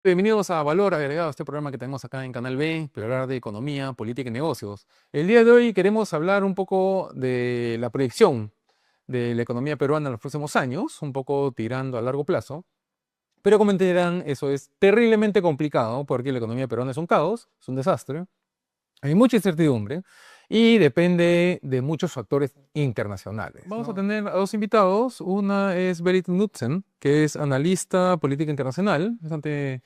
Bienvenidos a Valor Agregado, este programa que tenemos acá en Canal B, para hablar de economía, política y negocios. El día de hoy queremos hablar un poco de la proyección de la economía peruana en los próximos años, un poco tirando a largo plazo. Pero como entenderán, eso es terriblemente complicado porque la economía peruana es un caos, es un desastre. Hay mucha incertidumbre y depende de muchos factores internacionales. Vamos a tener a dos invitados. Una es Berit Knudsen, que es analista política internacional, bastante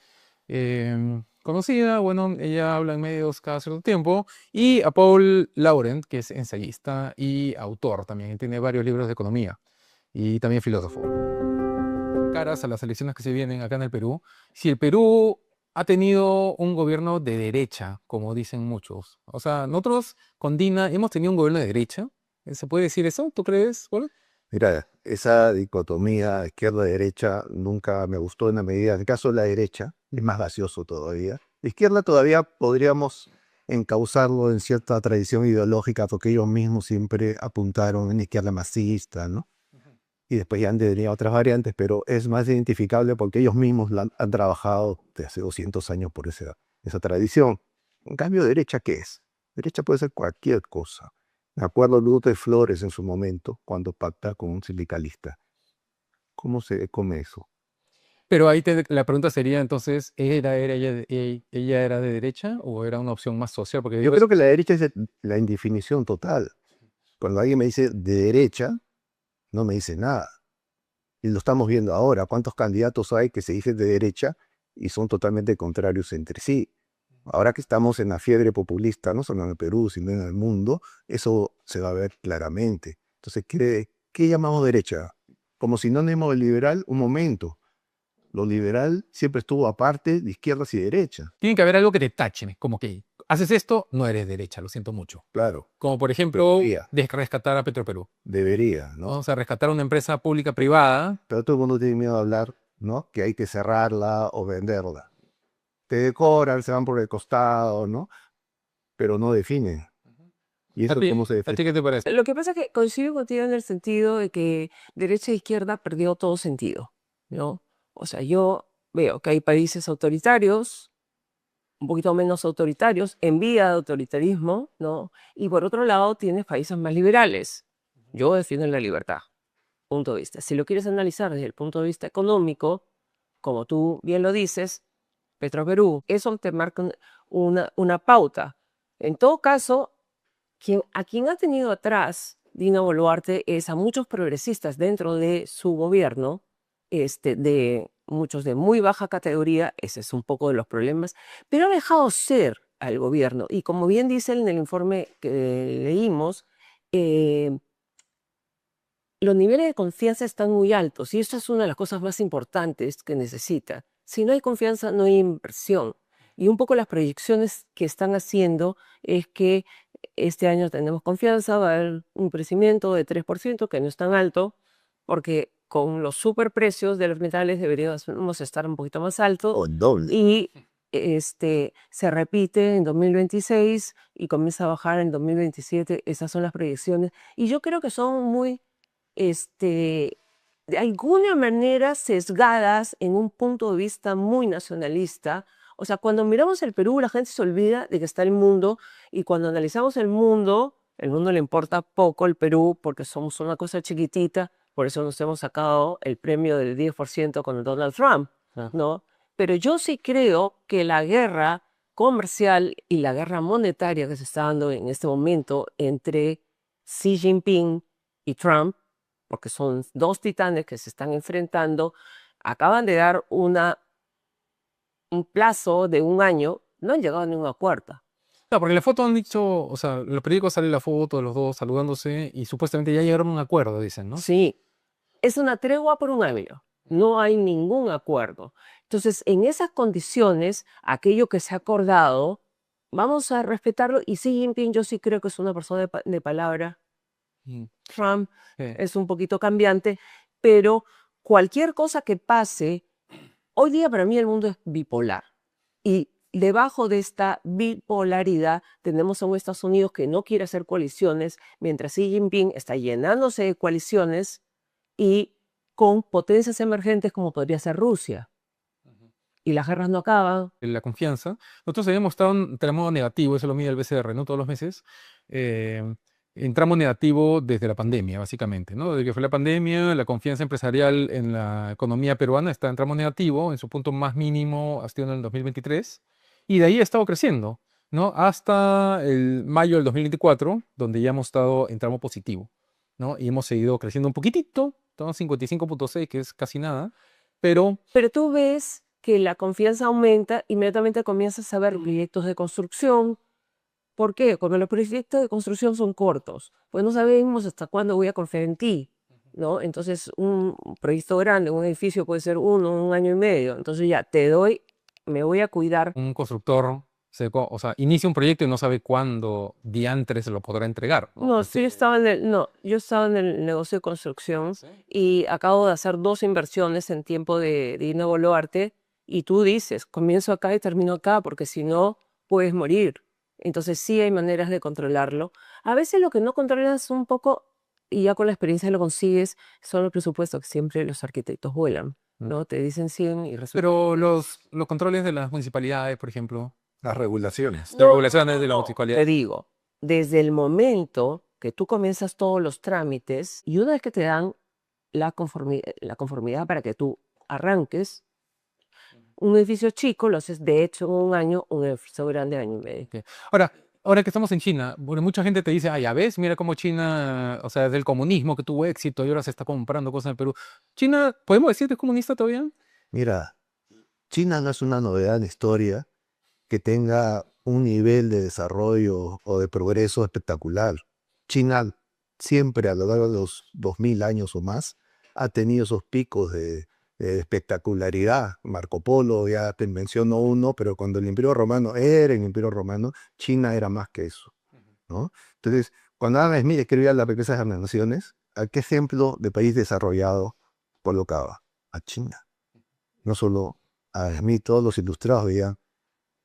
conocida. Bueno, ella habla en medios cada cierto tiempo. Y a Paul Laurent, que es ensayista y autor también. Y tiene varios libros de economía y también filósofo. Caras a las elecciones que se vienen acá en el Perú, si el Perú ha tenido un gobierno de derecha, como dicen muchos. O sea, nosotros con Dina hemos tenido un gobierno de derecha. ¿Se puede decir eso? ¿Tú crees, Paul? Mira, esa dicotomía izquierda-derecha nunca me gustó en la medida, en el caso de la derecha, es más gaseoso todavía. La izquierda todavía podríamos encauzarlo en cierta tradición ideológica porque ellos mismos siempre apuntaron en la izquierda masista, ¿no? Y después ya han tenido otras variantes, pero es más identificable porque ellos mismos han trabajado desde hace 200 años por esa tradición. En cambio, derecha, ¿qué es? Derecha puede ser cualquier cosa. Me acuerdo Lourdes Flores en su momento, cuando pacta con un sindicalista. ¿Cómo se come eso? Pero ahí la pregunta sería entonces, ¿era ella era de derecha o era una opción más social? Porque Yo digo, creo que la derecha es la indefinición total. Cuando alguien me dice de derecha, no me dice nada. Y lo estamos viendo ahora. ¿Cuántos candidatos hay que se dicen de derecha y son totalmente contrarios entre sí? Ahora que estamos en la fiebre populista, no solo en el Perú, sino en el mundo, eso se va a ver claramente. Entonces, ¿qué llamamos derecha? Como sinónimo de liberal, un momento. Lo liberal siempre estuvo aparte de izquierdas y derechas. tiene que haber algo que te tache, como que haces esto, no eres derecha, lo siento mucho. Claro, Como por ejemplo, debería, rescatar a Petroperú. debería, ¿no? Vamos a rescatar una empresa pública privada. Pero todo el mundo tiene miedo de hablar, ¿no? Que hay que cerrarla o venderla. Te decoran, se van por el costado, ¿no? Pero no definen. ¿Y ¿A eso ti, cómo se a ti define? qué te parece? Lo que pasa es que coincido contigo en el sentido de que derecha e izquierda perdió todo sentido, ¿no? O sea, yo veo que hay países autoritarios, un poquito menos autoritarios, en vía de autoritarismo, ¿no? Y por otro lado tienes países más liberales. Yo defiendo la libertad, punto de vista. Si lo quieres analizar desde el punto de vista económico, como tú bien lo dices, Petroperú, eso te marca una pauta. En todo caso, a quien ha tenido atrás Dina Boluarte es a muchos progresistas dentro de su gobierno, de muchos de muy baja categoría, ese es un poco de los problemas, pero ha dejado ser al gobierno. Y como bien dice en el informe que leímos, eh, los niveles de confianza están muy altos y esto es una de las cosas más importantes que necesita. Si no hay confianza, no hay inversión. Y un poco las proyecciones que están haciendo es que este año tenemos confianza, va a haber un crecimiento de 3%, que no es tan alto, porque con los superprecios de los metales deberíamos estar un poquito más alto O el doble. y se repite en 2026 y comienza a bajar en 2027. Esas son las proyecciones. Y yo creo que son muy este, de alguna manera sesgadas en un punto de vista muy nacionalista. O sea, cuando miramos el Perú, la gente se olvida de que está el mundo, y cuando analizamos el mundo le importa poco el Perú porque somos una cosa chiquitita, por eso nos hemos sacado el premio del 10% con Donald Trump, ¿no? Pero yo sí creo que la guerra comercial y la guerra monetaria que se está dando en este momento entre Xi Jinping y Trump, porque son dos titanes que se están enfrentando, acaban de dar un plazo de un año, no han llegado a ningún acuerdo. No, porque en la foto han dicho, o sea, en los periódicos sale la foto de los dos saludándose y supuestamente ya llegaron a un acuerdo, dicen, ¿no? Sí, es una tregua por un año, no hay ningún acuerdo. Entonces, en esas condiciones, aquello que se ha acordado, vamos a respetarlo. Y Xi Jinping, yo sí creo que es una persona de palabra. Mm, Trump sí. es un poquito cambiante, pero cualquier cosa que pase, hoy día para mí el mundo es bipolar. Y debajo de esta bipolaridad tenemos a un Estados Unidos que no quiere hacer coaliciones, mientras Xi Jinping está llenándose de coaliciones y con potencias emergentes como podría ser Rusia. y las guerras no acaban. La confianza. Nosotros habíamos estado en tramo negativo, eso lo mide el BCR, ¿no? Todos los meses. eh, en tramo negativo desde la pandemia, básicamente, ¿no? Desde que fue la pandemia, la confianza empresarial en la economía peruana está en tramo negativo, en su punto más mínimo ha sido en el 2023, y de ahí ha estado creciendo, ¿no? Hasta el mayo del 2024, donde ya hemos estado en tramo positivo, ¿no? Y hemos seguido creciendo un poquitito, estamos en 55.6, que es casi nada, pero Pero tú ves que la confianza aumenta, inmediatamente comienzas a ver proyectos de construcción. ¿Por qué? Porque los proyectos de construcción son cortos, pues no sabemos hasta cuándo voy a confiar en ti, ¿no? Entonces, un proyecto grande, un edificio puede ser 1 año y medio. Entonces ya te doy, me voy a cuidar. un constructor o sea, inicia un proyecto y no sabe cuándo diantres se lo podrá entregar, ¿no? No, sí, yo estaba en el negocio de construcción Sí. y acabo de hacer 2 inversiones en tiempo de Dina Boluarte y tú dices, comienzo acá y termino acá porque si no, puedes morir. Entonces sí hay maneras de controlarlo. A veces lo que no controlas un poco, y ya con la experiencia lo consigues, son los presupuestos que siempre los arquitectos vuelan, ¿no? Te dicen 100 y resulta... Pero los controles de las municipalidades, por ejemplo, Las regulaciones. las regulaciones de la municipalidad. Te digo, desde el momento que tú comienzas todos los trámites y una vez que te dan la conformidad para que tú arranques, un edificio chico lo haces de hecho en 1 año, un edificio grande 1 año y medio. Ok. Ahora que estamos en China, porque mucha gente te dice, ah, ya ves, mira cómo China, o sea, desde el comunismo que tuvo éxito y ahora se está comprando cosas en el Perú. China, ¿podemos decir que es comunista todavía? Mira, China no es una novedad en la historia que tenga un nivel de desarrollo o de progreso espectacular. China siempre a lo largo de los 2000 años o más ha tenido esos picos de espectacularidad. Marco Polo, ya te menciono uno, pero cuando el Imperio Romano era el Imperio Romano, China era más que eso, ¿no? Entonces, cuando Adam Smith escribía Las riquezas de las naciones, ¿a qué ejemplo de país desarrollado colocaba? A China. No solo a Smith, todos los ilustrados veían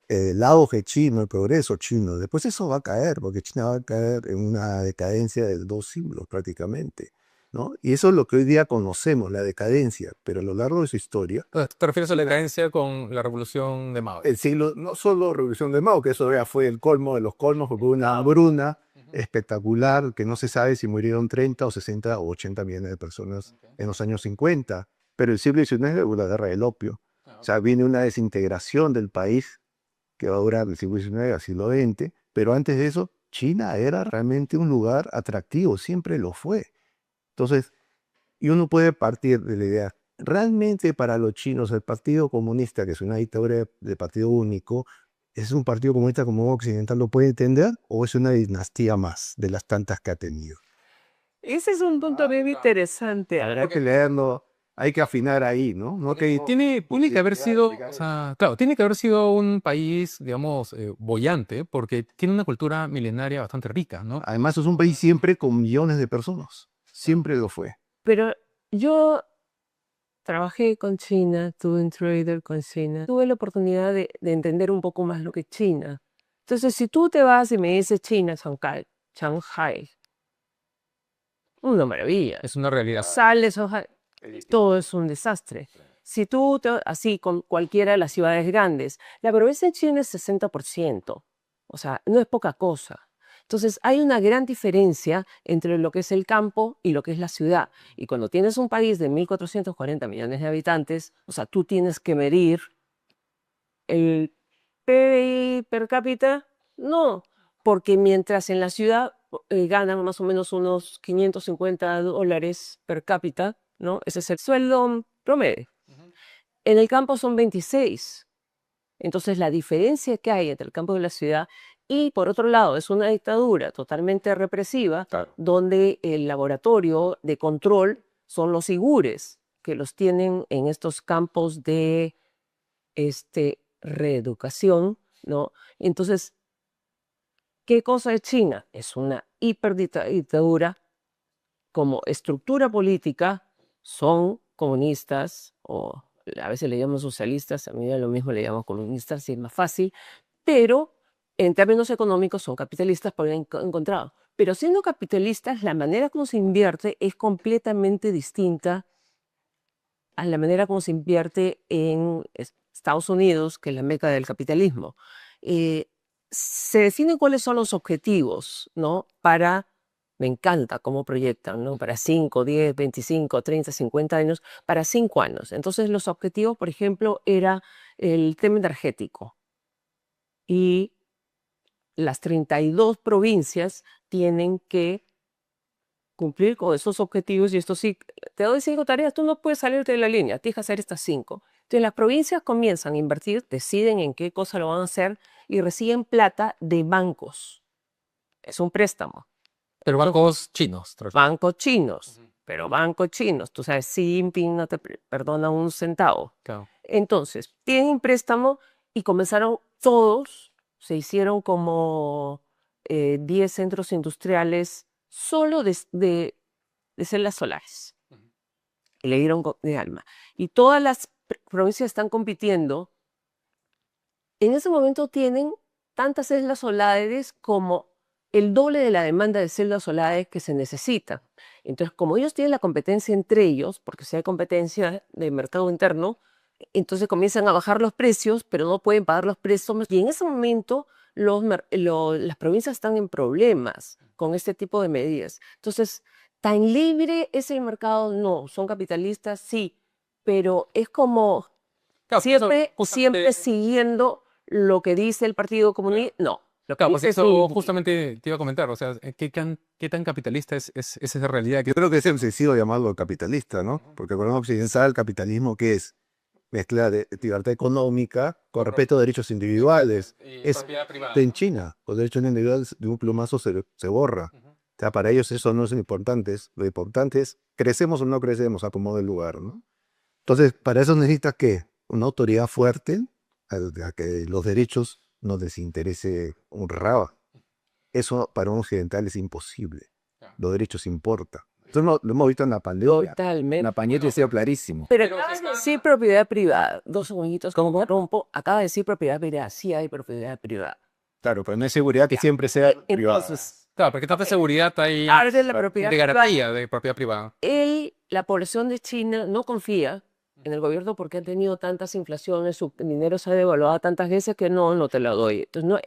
el auge chino, el progreso chino. Después eso va a caer, porque China va a caer en una decadencia de 2 siglos prácticamente, ¿no? Y eso es lo que hoy día conocemos, la decadencia, pero a lo largo de su historia, ¿Te refieres a la decadencia con la revolución de Mao? el siglo, no solo Revolución de Mao, que eso ya fue el colmo de los colmos, porque hubo una hambruna espectacular, que no se sabe si murieron 30 o 60 o 80 millones de personas en los años 50, pero el siglo XIX hubo la guerra del opio. O sea, viene una desintegración del país que va a durar del siglo XIX al siglo XX, pero antes de eso, China era realmente un lugar atractivo, siempre lo fue. Entonces, y uno puede partir de la idea, realmente para los chinos el Partido Comunista, que es una dictadura de partido único, ¿es un partido comunista como un occidental lo puede entender o es una dinastía más de las tantas que ha tenido? Ese es un punto bien interesante. Habrá que leerlo, hay que afinar ahí, ¿no? No que Tiene que haber sido, o sea, claro, tiene que haber sido un país, digamos, boyante, porque tiene una cultura milenaria bastante rica, ¿no? además es un país siempre con millones de personas, siempre lo fue. Pero yo trabajé con China, tuve un trader con China, tuve la oportunidad de entender un poco más lo que es China. Entonces, si tú te vas y me dices China, Shanghai, una maravilla. Es una realidad. Sales, todo es un desastre. Si tú, así con cualquiera de las ciudades grandes, la pobreza en China es 60%, o sea, no es poca cosa. Entonces, hay una gran diferencia entre lo que es el campo y lo que es la ciudad. Y cuando tienes un país de 1.440 millones de habitantes, o sea, tú tienes que medir el PBI per cápita, no, porque mientras en la ciudad ganan más o menos unos $550 per cápita, ¿no? Ese es el sueldo promedio. En el campo son 26. Entonces, la diferencia que hay entre el campo y la ciudad, y por otro lado, es una dictadura totalmente represiva, Claro. donde el laboratorio de control son los igures, que los tienen en estos campos de reeducación, ¿no? Entonces, ¿qué cosa es China? Es una hiperdictadura. Como estructura política, son comunistas, o a veces le llamamos socialistas, a mí lo mismo le llamo comunistas, si es más fácil, pero en términos económicos son capitalistas por haber encontrado. Pero siendo capitalistas, la manera como se invierte es completamente distinta a la manera como se invierte en Estados Unidos, que es la meca del capitalismo. Se definen cuáles son los objetivos, ¿no? Me encanta cómo proyectan, ¿no? Para 5, 10, 25, 30, 50 años, para 5 años. Entonces los objetivos, por ejemplo, era el tema energético. Y las 32 provincias tienen que cumplir con esos objetivos, y esto sí, te doy 5 tareas, tú no puedes salirte de la línea, tienes que hacer estas 5. Entonces las provincias comienzan a invertir, deciden en qué cosa lo van a hacer y reciben plata de bancos. Es un préstamo. Pero bancos chinos. Bancos chinos, pero bancos chinos. Tú sabes, Xi Jinping no te perdona un centavo. Claro. Entonces, tienen un préstamo y comenzaron todos, se hicieron como 10 centros industriales solo de celdas solares. Y le dieron de alma. Y todas las provincias están compitiendo. En ese momento tienen tantas celdas solares como el doble de la demanda de celdas solares que se necesita. Entonces, como ellos tienen la competencia entre ellos, porque si hay competencia de mercado interno, entonces comienzan a bajar los precios, pero no pueden pagar los préstamos. Y en ese momento las provincias están en problemas con este tipo de medidas. Entonces, ¿tan libre es el mercado? No. ¿Son capitalistas? Sí. Pero es como Claro, siempre siguiendo lo que dice el Partido Comunista. No. Lo que Claro, pues dice eso justamente te iba a comentar, o sea, ¿qué tan capitalista es esa realidad? Yo creo que es excesivo llamarlo capitalista, ¿no? Porque con occidental el capitalismo, ¿qué es? Mezcla de libertad económica con respeto a derechos individuales. Es en China, los derechos individuales de un plumazo se borra. O sea, para ellos eso no es lo importante. Lo importante es, crecemos o no crecemos, a como del lugar, ¿no? Entonces, para eso necesitas ¿qué? Una autoridad fuerte, a que los derechos no les interese un raba. Eso para un occidental es imposible. Los derechos importan. Entonces lo hemos visto en la pandemia. Totalmente. La pandemia ha sido clarísimo. Pero acabas de decir propiedad privada. 2 segunditos, como me rompo, acaba de decir propiedad privada. Sí hay propiedad privada. Claro, pero no hay seguridad que siempre sea privada. Entonces, Claro, porque tanta seguridad hay habla de la propiedad de privada. garantía de propiedad privada. La población de China no confía en el gobierno porque han tenido tantas inflaciones, su dinero se ha devaluado tantas veces que no te lo doy. Entonces, no,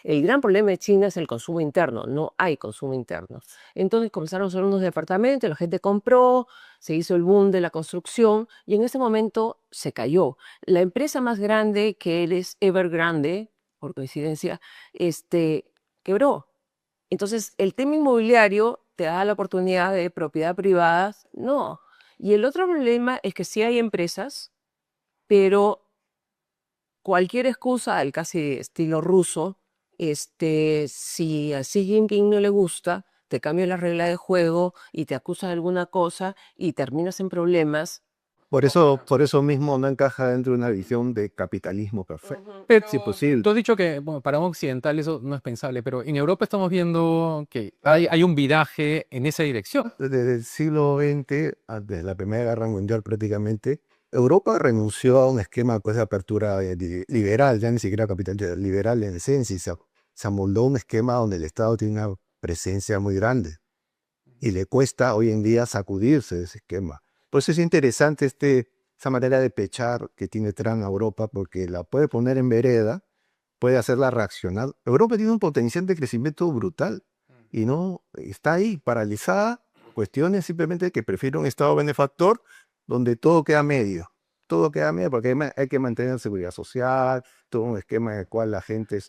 el gran problema de China es el consumo interno, no hay consumo interno. Entonces comenzaron a hacer unos departamentos, la gente compró, se hizo el boom de la construcción y en ese momento se cayó. La empresa más grande, que es Evergrande, por coincidencia, quebró. Entonces, el tema inmobiliario te da la oportunidad de propiedad privada, no. Y el otro problema es que sí hay empresas, pero cualquier excusa, al casi estilo ruso, si a Xi Jinping no le gusta, te cambia la regla de juego y te acusa de alguna cosa y terminas en problemas. Por eso mismo no encaja dentro de una visión de capitalismo perfecto. Pero Sí, posible. tú has dicho que bueno, para un occidental eso no es pensable, pero en Europa estamos viendo que hay un viraje en esa dirección. Desde el siglo XX, desde la Primera Guerra Mundial prácticamente, Europa renunció a un esquema pues, de apertura liberal, ya ni siquiera capitalista, liberal en esencia, y se amoldó un esquema donde el Estado tiene una presencia muy grande y le cuesta hoy en día sacudirse de ese esquema. Por eso es interesante esa manera de pechar que tiene Trump a Europa, porque la puede poner en vereda, puede hacerla reaccionar. Europa tiene un potencial de crecimiento brutal y no está ahí paralizada. Cuestiones simplemente que prefiere un Estado benefactor donde todo queda medio. Todo queda medio porque hay que mantener seguridad social, todo un esquema en el cual la gente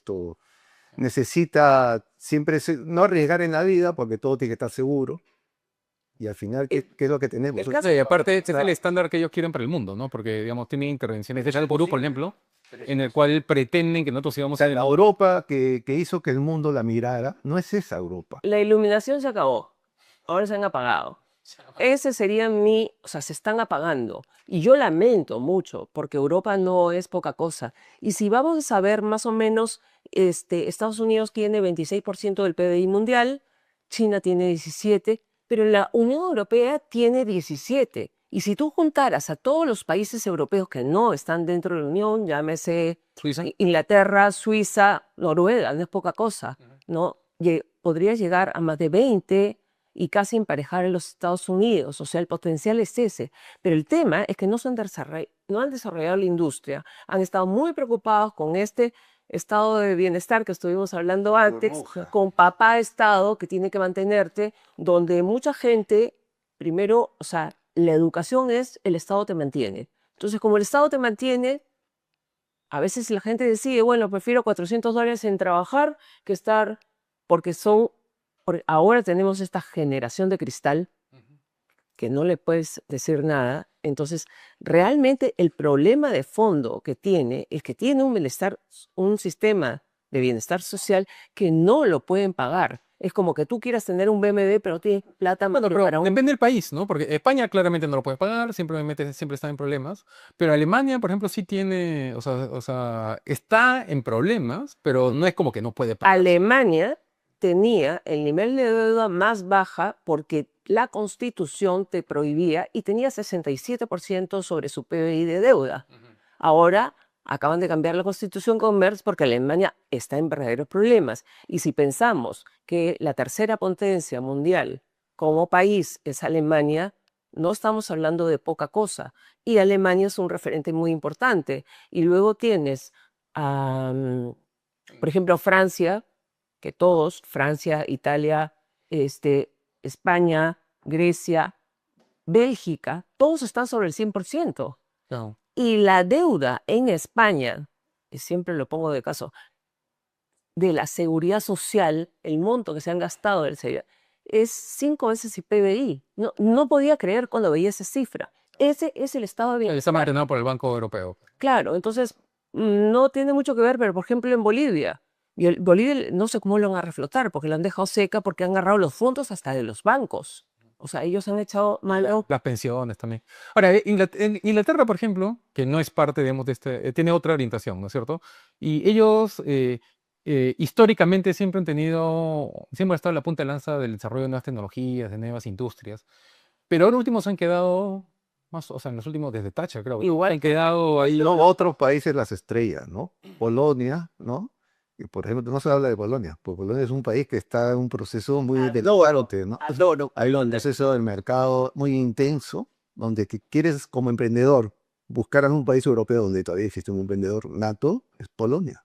necesita siempre no arriesgar en la vida porque todo tiene que estar seguro. Y al final, ¿qué es lo que tenemos? Sí, aparte, este es el estándar que ellos quieren para el mundo, ¿no? Porque, digamos, tienen intervenciones de Perú, por ejemplo, en el cual pretenden que nosotros sigamos... O sea, la Europa que hizo que el mundo la mirara, no es esa Europa. La iluminación se acabó, ahora se han apagado. Ese sería o sea, se están apagando. Y yo lamento mucho, porque Europa no es poca cosa. Y si vamos a ver más o menos, Estados Unidos tiene 26% del PBI mundial, China tiene 17%, pero la Unión Europea tiene 17%. Y si tú juntaras a todos los países europeos que no están dentro de la Unión, llámese Suiza. Inglaterra, Suiza, Noruega, no es poca cosa, ¿no? Podrías llegar a más de 20%. y casi emparejar a los Estados Unidos. O sea, el potencial es ese. Pero el tema es que no han desarrollado la industria. Han estado muy preocupados con este estado de bienestar que estuvimos hablando antes, Burbuja. con papá Estado que tiene que mantenerte, donde mucha gente, primero, o sea, la educación es el Estado te mantiene. Entonces, como el Estado te mantiene, a veces la gente decide, bueno, prefiero $400 en trabajar que estar, porque ahora tenemos esta generación de cristal que no le puedes decir nada. Entonces, realmente el problema de fondo que tiene es que tiene un sistema de bienestar social que no lo pueden pagar. Es como que tú quieras tener un BMW, pero no tienes plata Bueno, pero para un... depende del país, ¿no? Porque España claramente no lo puede pagar, siempre está en problemas. Pero Alemania, por ejemplo, sí tiene, o sea, está en problemas, pero no es como que no puede pagar. Alemania tenía el nivel de deuda más baja porque la Constitución te prohibía y tenía 67% sobre su PBI de deuda. Ahora acaban de cambiar la Constitución con Merz porque Alemania está en verdaderos problemas. Y si pensamos que la tercera potencia mundial como país es Alemania, no estamos hablando de poca cosa. Y Alemania es un referente muy importante. Y luego tienes, por ejemplo, Francia, que todos, Francia, Italia, España, Grecia, Bélgica, todos están sobre el 100%. No. Y la deuda en España, y siempre lo pongo de caso, de la seguridad social, el monto que se han gastado del seguridad, es 5 veces el PBI. No podía creer cuando veía esa cifra. Ese es el estado de Está bienestar. mantenado por el Banco Europeo. Claro, entonces no tiene mucho que ver, pero por ejemplo en Bolivia, Bolivia no sé cómo lo van a reflotar, porque lo han dejado seca, porque han agarrado los fondos hasta de los bancos. O sea, ellos han echado mano. Las pensiones también. Ahora, en Inglaterra, por ejemplo, que no es parte, digamos, de tiene otra orientación, ¿no es cierto? Y ellos históricamente siempre siempre han estado en la punta de lanza del desarrollo de nuevas tecnologías, de nuevas industrias, pero ahora últimos han quedado, más, o sea, en los últimos, desde Thatcher, creo, Igual. han quedado ahí. No, otros países las estrellas, ¿no? Polonia, ¿no? Y por ejemplo, no se habla de Polonia, porque Polonia es un país que está en un proceso muy desigualote, ¿no? Hay un proceso del mercado muy intenso, donde que quieres como emprendedor buscar algún país europeo donde todavía existe un emprendedor nato, es Polonia.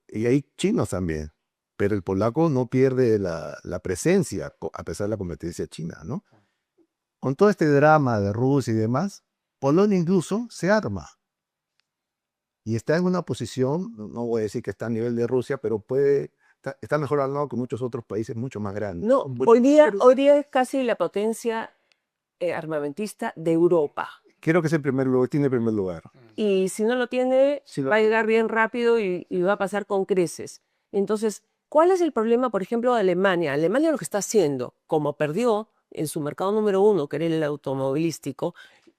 Y hay chinos también, pero el polaco no pierde la presencia, a pesar de la competencia china, ¿no? Con todo este drama de Rusia y demás, Polonia incluso se arma. Y está en una posición, no voy a decir que está a nivel de Rusia, pero está mejor al lado que muchos otros países mucho más grandes. No, hoy día es casi la potencia armamentista de Europa. Quiero que ese primer lugar, tiene primer lugar. Y si no lo tiene, Si lo- va a llegar bien rápido y va a pasar con creces. Entonces, ¿cuál es el problema, por ejemplo, de Alemania? Alemania lo que está haciendo, como perdió en su mercado número 1, que era el automovilístico,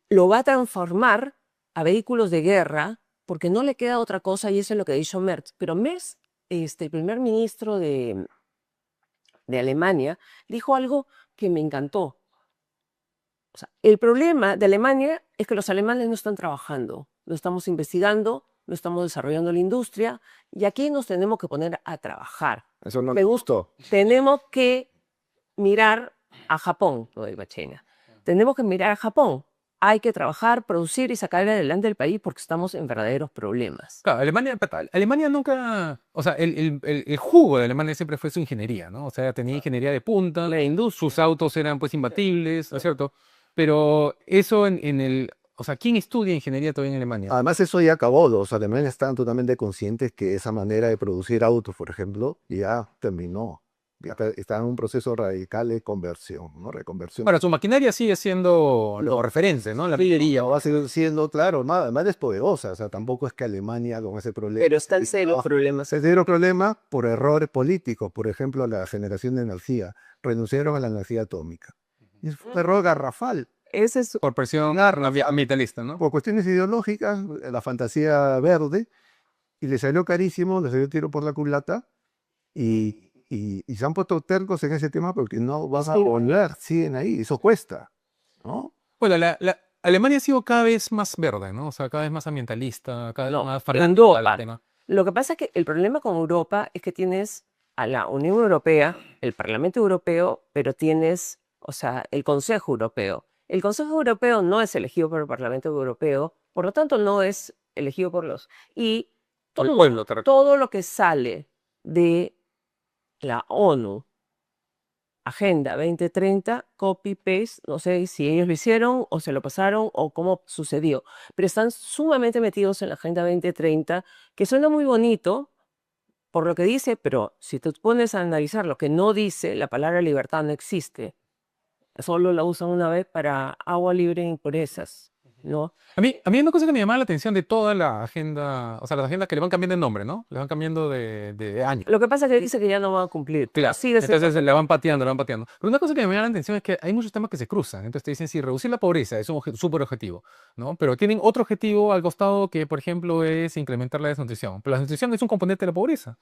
lo va a transformar a vehículos de guerra, porque no le queda otra cosa, y eso es lo que ha dicho Merz. Pero Merz, el primer ministro de Alemania, dijo algo que me encantó. O sea, el problema de Alemania es que los alemanes no están trabajando, no estamos investigando, no estamos desarrollando la industria, y aquí nos tenemos que poner a trabajar. Eso no Me me gustó. Tenemos que mirar a Japón, no digo a China. Tenemos que mirar a Japón. Hay que trabajar, producir y sacar adelante el país porque estamos en verdaderos problemas. Claro, Alemania nunca, o sea, el jugo de Alemania siempre fue su ingeniería, ¿no? O sea, tenía ingeniería de punta, sus autos eran pues imbatibles, ¿no es cierto? Pero eso o sea, ¿quién estudia ingeniería todavía en Alemania? Además, eso ya acabó. Los alemanes están totalmente conscientes que esa manera de producir autos, por ejemplo, ya terminó. Ya está en un proceso radical de conversión, ¿no? Reconversión. Ahora, su maquinaria sigue siendo lo referente, ¿no? La minería. Va a seguir siendo, claro, nada, además es poderosa. O sea, tampoco es que Alemania con ese problema. Pero están serios problemas. Se dieron problemas por errores políticos. Por ejemplo, la generación de energía. Renunciaron a la energía atómica. Y es un error garrafal. Ese es Por presión ambientalista, ¿no? Por cuestiones ideológicas, la fantasía verde, y le salió carísimo, le salió tiro por la culata, y se han puesto tercos en ese tema porque no van a volver, siguen ahí, eso cuesta, ¿no? Bueno, Alemania ha sido cada vez más verde, ¿no? O sea, cada vez más ambientalista, cada vez No, más en fanática Europa. del tema. Lo que pasa es que el problema con Europa es que tienes a la Unión Europea, el Parlamento Europeo, pero tienes o sea, el Consejo Europeo. El Consejo Europeo no es elegido por el Parlamento Europeo, por lo tanto no es elegido por los... Y Por el todo, pueblo, te refieres. todo lo que sale de la ONU, Agenda 2030, copy-paste, no sé si ellos lo hicieron o se lo pasaron o cómo sucedió, pero están sumamente metidos en la Agenda 2030, que suena muy bonito por lo que dice, pero si te pones a analizar lo que no dice, la palabra libertad no existe. Solo la usan una vez para agua libre e impurezas, ¿no? A mí hay una cosa que me llamaba la atención de toda la agenda, o sea, las agendas que le van cambiando de nombre, ¿no? Le van cambiando de año. Lo que pasa es que dice que ya no van a cumplir. Claro, Así de entonces le van pateando, le van pateando. Pero una cosa que me llama la atención es que hay muchos temas que se cruzan. Entonces te dicen, sí, reducir la pobreza es un súper objetivo, ¿no? Pero tienen otro objetivo al costado que, por ejemplo, es incrementar la desnutrición. Pero la desnutrición es un componente de la pobreza,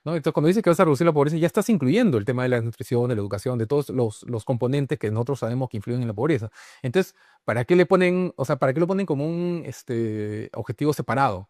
¿no? Entonces, cuando dices que vas a reducir la pobreza, ya estás incluyendo el tema de la nutrición, de la educación, de todos los componentes que nosotros sabemos que influyen en la pobreza. Entonces, ¿para qué le ponen, o sea, para qué lo ponen como un objetivo separado,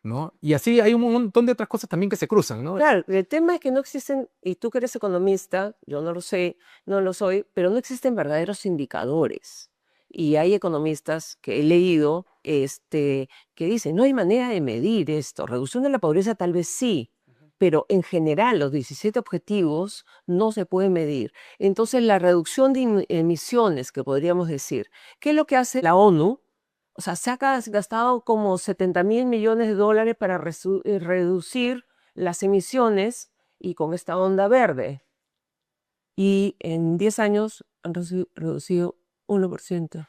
¿no? Y así hay un montón de otras cosas también que se cruzan, ¿no? Claro, el tema es que no existen, y tú que eres economista, yo no lo sé, no lo soy, pero no existen verdaderos indicadores. Y hay economistas que he leído que dicen, no hay manera de medir esto. Reducción de la pobreza tal vez sí, pero en general los 17 objetivos no se pueden medir. Entonces la reducción de emisiones, que podríamos decir, ¿qué es lo que hace la ONU? O sea, se ha gastado como 70.000 millones de dólares para reducir las emisiones y con esta onda verde. Y en 10 años han reducido 1%.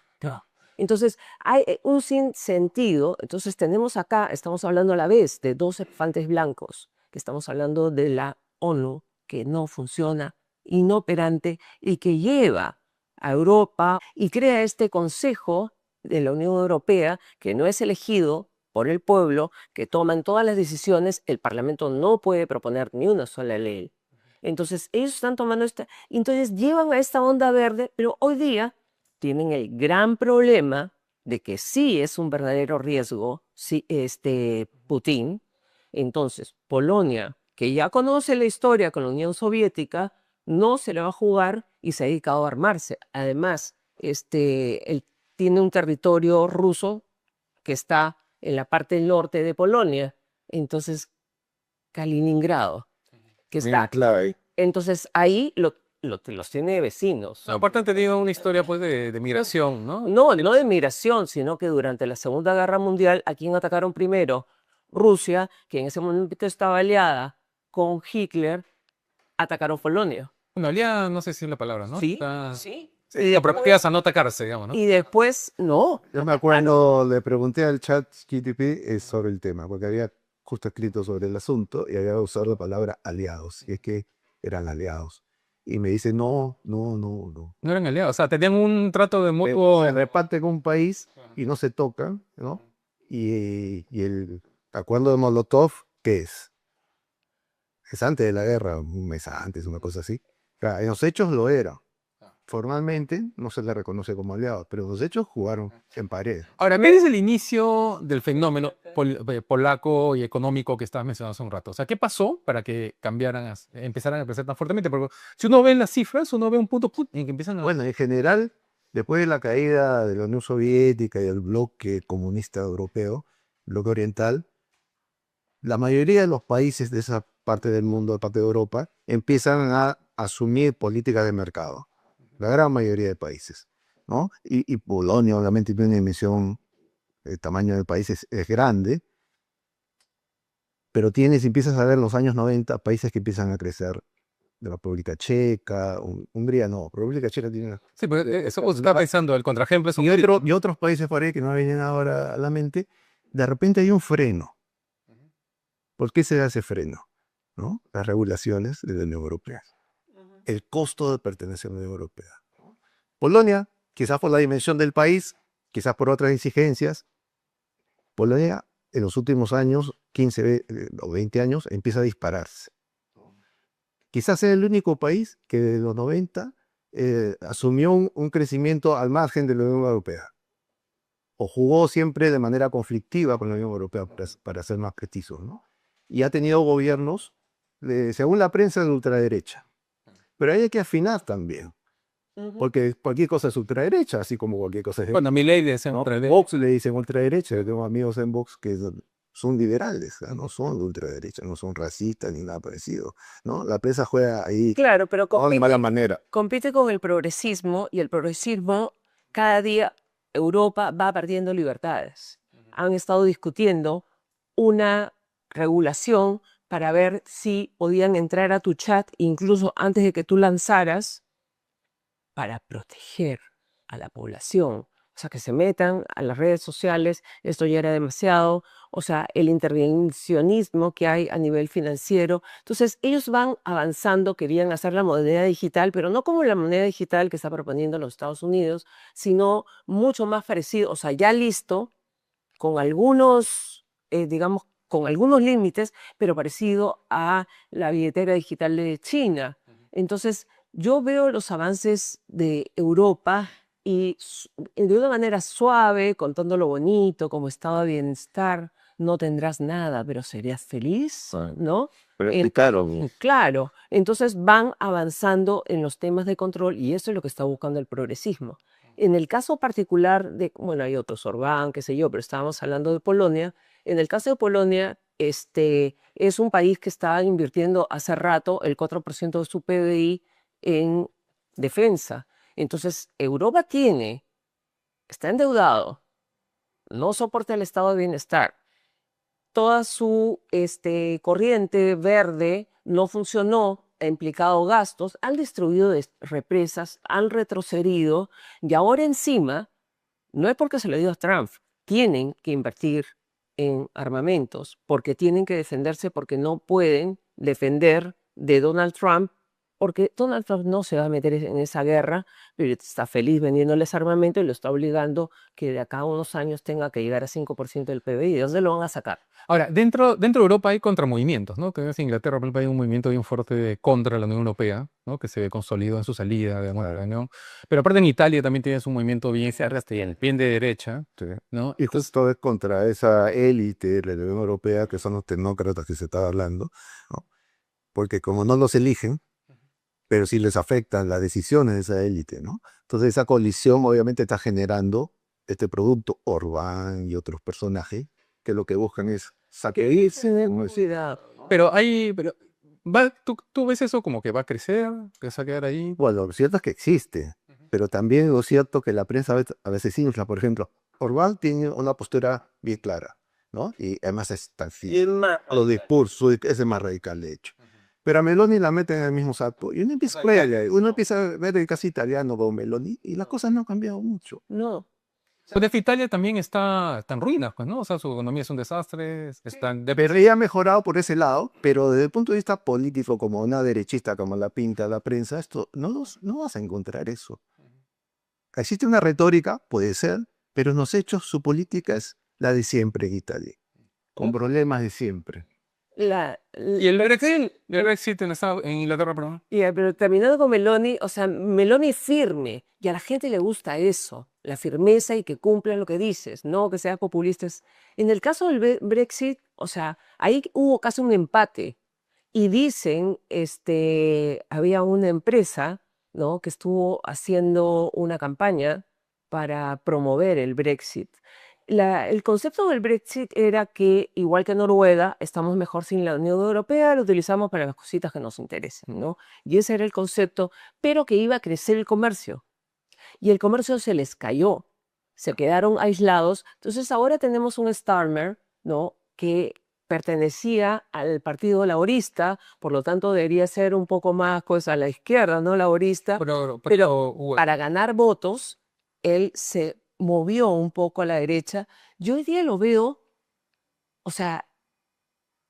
Entonces, hay un sinsentido. Entonces, tenemos acá, estamos hablando a la vez de dos elefantes blancos, que estamos hablando de la ONU, que no funciona, inoperante, y que lleva a Europa y crea este Consejo de la Unión Europea, que no es elegido por el pueblo, que toman todas las decisiones, el Parlamento no puede proponer ni una sola ley. Entonces, ellos están tomando entonces llevan a esta onda verde, pero hoy día tienen el gran problema de que sí es un verdadero riesgo Putin. Entonces, Polonia, que ya conoce la historia con la Unión Soviética, no se le va a jugar y se ha dedicado a armarse. Además, él tiene un territorio ruso que está en la parte norte de Polonia. Entonces, Kaliningrado, que está. Clave. Entonces, ahí los tiene vecinos. No, aparte han tenido una historia pues de migración, ¿no? No, no de migración, sino que durante la Segunda Guerra Mundial, ¿a quién atacaron primero? Rusia, que en ese momento estaba aliada con Hitler, atacaron Polonia. Bueno, aliada, no sé si es la palabra, ¿no? Sí, Está... sí. Sí, apropiadas a no atacarse, digamos, ¿no? Y después, no. Yo me acuerdo, le pregunté al chat GTP sobre el tema, porque había justo escrito sobre el asunto y había usado la palabra aliados, y es que eran aliados. Y me dice, no, no, no, no. No eran aliados, o sea, tenían un trato de mutuo... Se reparten con un país y no se tocan, ¿no? Y el acuerdo de Molotov, ¿qué es? Es antes de la guerra, un mes antes, una cosa así. Claro, en los hechos lo era. Formalmente no se le reconoce como aliado, pero en los hechos jugaron en pared. Ahora, ¿qué es el inicio del fenómeno polaco y económico que estabas mencionando hace un rato? O sea, ¿qué pasó para que empezaran a crecer tan fuertemente? Porque si uno ve las cifras, uno ve un punto en que empiezan a... Bueno, en general, después de la caída de la Unión Soviética y del bloque comunista europeo, bloque oriental, la mayoría de los países de esa parte del mundo, de parte de Europa, empiezan a asumir políticas de mercado. La gran mayoría de países, ¿no? Y Polonia, obviamente, tiene una dimensión, el tamaño del país es grande, pero si empiezas a ver en los años 90, países que empiezan a crecer. De la República Checa, Hungría no, República Checa tiene... Sí, pues eso estaba pensando, el contraejemplo es... Y otros países por ahí que no me vienen ahora a la mente, de repente hay un freno. ¿Por qué se da ese freno? ¿No? Las regulaciones de la Unión Europea. El costo de pertenecer a la Unión Europea. Polonia, quizás por la dimensión del país, quizás por otras exigencias, Polonia en los últimos años, 15 o 20 años, empieza a dispararse. Quizás sea el único país que de los 90 asumió un crecimiento al margen de la Unión Europea. O jugó siempre de manera conflictiva con la Unión Europea, para ser más precisos, ¿no? Y ha tenido gobiernos, según la prensa, de ultraderecha. Pero hay que afinar también. porque cualquier cosa es ultraderecha, así como cualquier cosa es... Bueno, Milei le decían ¿no? ultraderecha. Vox le dicen ultraderecha, yo tengo amigos en Vox que son liberales, no son de ultraderecha, no son racistas ni nada parecido, ¿no? La prensa juega ahí Claro, pero no de mala manera. compite con el progresismo y el progresismo cada día Europa va perdiendo libertades. Han estado discutiendo una regulación para ver si podían entrar a tu chat incluso antes de que tú lanzaras para proteger a la población. O sea, que se metan a las redes sociales, esto ya era demasiado. O sea, el intervencionismo que hay a nivel financiero. Entonces, ellos van avanzando, querían hacer la moneda digital, pero no como la moneda digital que está proponiendo los Estados Unidos, sino mucho más parecido, o sea, ya listo, con algunos, digamos, con algunos límites, pero parecido a la billetera digital de China. Entonces, yo veo los avances de Europa y de una manera suave, contando lo bonito, como estado de bienestar, no tendrás nada, pero serías feliz, ¿no? Pero En- claro, Claro, entonces van avanzando en los temas de control y eso es lo que está buscando el progresismo. En el caso particular de, bueno, hay otros, Orbán, qué sé yo, pero estábamos hablando de Polonia. En el caso de Polonia, es un país que está invirtiendo hace rato el 4% de su PBI en defensa. Entonces, Europa está endeudado, no soporta el estado de bienestar. Toda su corriente verde no funcionó, ha implicado gastos, han destruido represas, han retrocedido y ahora encima, no es porque se lo dio a Trump, tienen que invertir en armamentos porque tienen que defenderse porque no pueden defender de Donald Trump porque Donald Trump no se va a meter en esa guerra, pero está feliz vendiéndoles armamento y lo está obligando que de acá a unos años tenga que llegar a 5% del PBI. ¿De dónde lo van a sacar? Ahora, dentro de Europa hay contramovimientos, ¿no? Tenés Inglaterra, por ejemplo, hay un movimiento bien fuerte contra la Unión Europea, ¿no? Que se consolidó en su salida, digamos, de la Unión. Pero aparte en Italia también tienes un movimiento bien de derecha, sí. ¿no? Y justo es contra esa élite de la Unión Europea, que son los tecnócratas que se estaba hablando, ¿no? Porque como no los eligen, pero sí les afectan las decisiones de esa élite, ¿no? Entonces esa colisión obviamente está generando este producto, Orbán y otros personajes, que lo que buscan es saquearse, ¿no? Cuidado. Tú ves eso como que va a crecer, que se va a quedar ahí. Bueno, lo cierto es que existe, pero también es cierto que la prensa a veces infla. Por ejemplo, Orbán tiene una postura bien clara, ¿no? Y además es tan los discursos, es el más radical de hecho. Pero a Meloni la meten en el mismo saco. Y uno empieza a ver el caso italiano con Meloni y las cosas no han cambiado mucho. No. Pues Italia también está en ruinas, pues, ¿no? O sea, su economía es un desastre, están Pero ella ha mejorado por ese lado, pero desde el punto de vista político, como una derechista, como la pinta la prensa, esto no vas a encontrar eso. Existe una retórica, puede ser, pero en los hechos su política es la de siempre en Italia, con problemas de siempre. ¿Y el Brexit en Inglaterra, perdón? Pero terminando con Meloni, o sea, Meloni es firme y a la gente le gusta eso, la firmeza y que cumplan lo que dices, no que sean populistas. En el caso del Brexit, o sea, ahí hubo casi un empate y dicen, había una empresa, ¿no? Que estuvo haciendo una campaña para promover el Brexit. El concepto del Brexit era que, igual que Noruega, estamos mejor sin la Unión Europea, lo utilizamos para las cositas que nos interesan, ¿no? Y ese era el concepto, pero que iba a crecer el comercio. Y el comercio se les cayó, se quedaron aislados. Entonces ahora tenemos un Starmer, ¿no? Que pertenecía al Partido Laborista, por lo tanto debería ser un poco más pues, a la izquierda, ¿no? Laborista, pero para ganar votos, él se movió un poco a la derecha. Yo hoy día lo veo, o sea,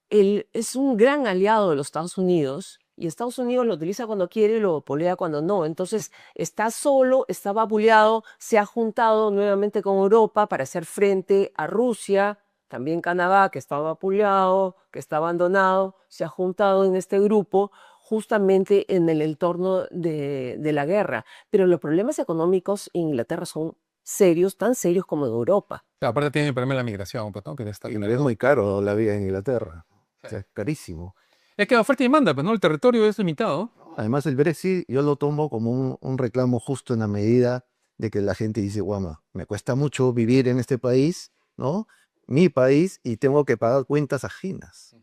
él es un gran aliado de los Estados Unidos y Estados Unidos lo utiliza cuando quiere y lo polea cuando no. Entonces está solo, está vapuleado, se ha juntado nuevamente con Europa para hacer frente a Rusia, también Canadá, que está vapuleado, que está abandonado, se ha juntado en este grupo justamente en el entorno de la guerra. Pero los problemas económicos en Inglaterra son serios, tan serios como en Europa. Aparte tiene el problema de la migración, pues, ¿no? Que está Y es muy caro la vida en Inglaterra. O sea, es carísimo. Es que oferta y demanda, pues, ¿no? El territorio es limitado. Además, el Brexit yo lo tomo como un reclamo justo en la medida de que la gente dice, guau, me cuesta mucho vivir en este país, ¿no? Mi país, y tengo que pagar cuentas ajenas.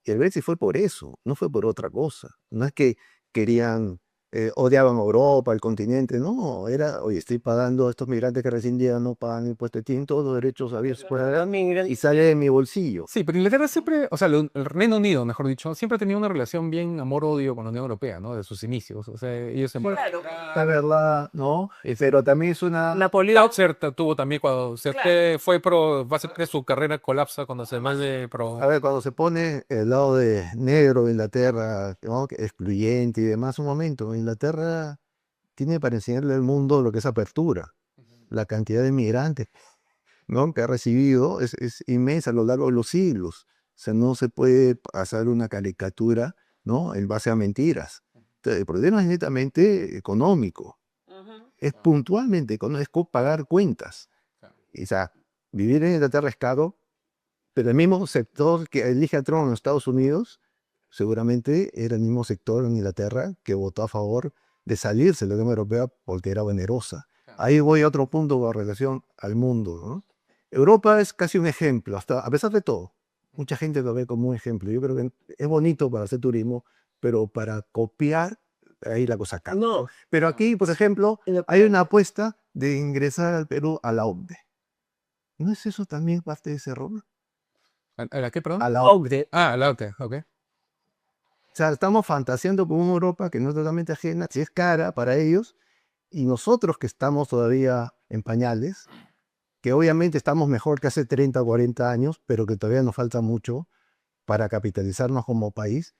Y el Brexit fue por eso, no fue por otra cosa. No es que querían, odiaban a Europa, el continente, no, era, oye, estoy pagando a estos migrantes que recién llegan, no pagan impuestos, tienen todos los derechos abiertos por allá, y sale de mi bolsillo. Sí, pero Inglaterra siempre, o sea, el Reino Unido, mejor dicho, siempre ha tenido una relación bien amor-odio con la Unión Europea, ¿no? De sus inicios. O sea, ellos se Claro. La verdad, ¿no? Pero también es una... Napoleón, Tuvo también cuando se Claro. fue pro, va a ser que su carrera colapsa cuando se más de pro. A ver, cuando se pone el lado de negro de Inglaterra, ¿no? Que excluyente y demás, un momento, Inglaterra tiene para enseñarle al mundo lo que es apertura. La cantidad de migrantes, ¿no? Que ha recibido es inmensa a lo largo de los siglos. O sea, no se puede hacer una caricatura, ¿no? En base a mentiras. Entonces, el problema es netamente económico. Es puntualmente económico, es pagar cuentas. O sea, vivir en Inglaterra es caro, pero el mismo sector que elige a Trump en los Estados Unidos, seguramente era el mismo sector en Inglaterra que votó a favor de salirse de la Unión Europea porque era onerosa. Ahí voy a otro punto con relación al mundo, ¿no? Europa es casi un ejemplo, hasta a pesar de todo. Mucha gente lo ve como un ejemplo. Yo creo que es bonito para hacer turismo, pero para copiar, ahí la cosa cambia. no, Pero aquí, por ejemplo, hay una apuesta de ingresar al Perú a la OCDE. ¿No es eso también parte de ese error? ¿A la qué, perdón? A la OCDE. OCDE. Ah, la OTE, ok. O sea, estamos fantaseando con una Europa que no es totalmente ajena, si es cara para ellos, y nosotros que estamos todavía en pañales, que obviamente estamos mejor que hace 30 o 40 años, pero que todavía nos falta mucho para capitalizarnos como país.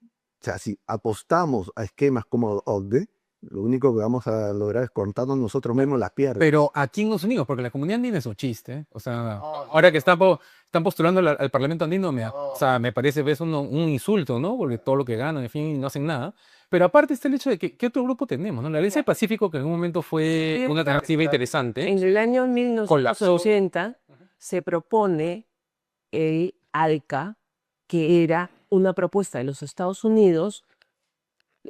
O sea, si apostamos a esquemas como OCDE, lo único que vamos a lograr es cortarnos nosotros mismos las piernas. Pero aquí en los Unidos, porque la comunidad andina es un chiste. O sea, ahora que están postulando al Parlamento andino, o sea, me parece es un insulto, ¿no? Porque todo lo que ganan, en fin, no hacen nada. Pero aparte está el hecho de que, ¿qué otro grupo tenemos? ¿No? La Alianza del Pacífico, que en un momento fue una alternativa interesante, En el año colapsó. 1980 se propone el ALCA, que era una propuesta de los Estados Unidos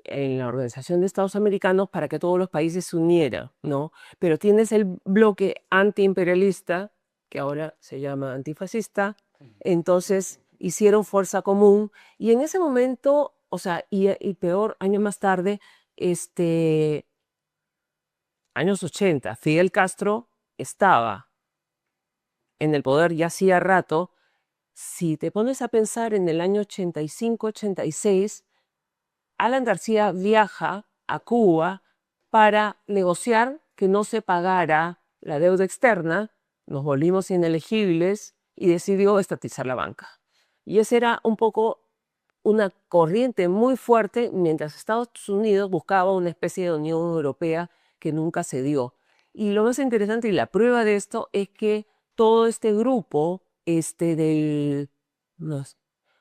en la Organización de Estados Americanos para que todos los países se unieran, ¿no? Pero tienes el bloque antiimperialista, que ahora se llama antifascista, entonces hicieron fuerza común y en ese momento, o sea, y peor, años más tarde, años 80, Fidel Castro estaba en el poder ya hacía rato. Si te pones a pensar en el año 85, 86, Alan García viaja a Cuba para negociar que no se pagara la deuda externa, nos volvimos inelegibles y decidió estatizar la banca. Y esa era un poco una corriente muy fuerte mientras Estados Unidos buscaba una especie de Unión Europea que nunca se dio. Y lo más interesante y la prueba de esto es que todo este grupo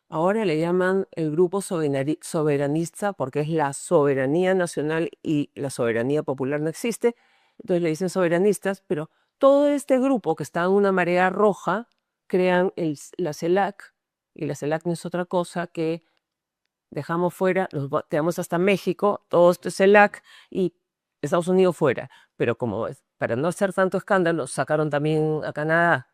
ahora le llaman el grupo soberanista porque es la soberanía nacional y la soberanía popular no existe, entonces le dicen soberanistas, pero todo este grupo que está en una marea roja crean la CELAC, y la CELAC no es otra cosa que dejamos fuera, tenemos hasta México, todo esto es CELAC y Estados Unidos fuera, pero para no hacer tanto escándalo, sacaron también a Canadá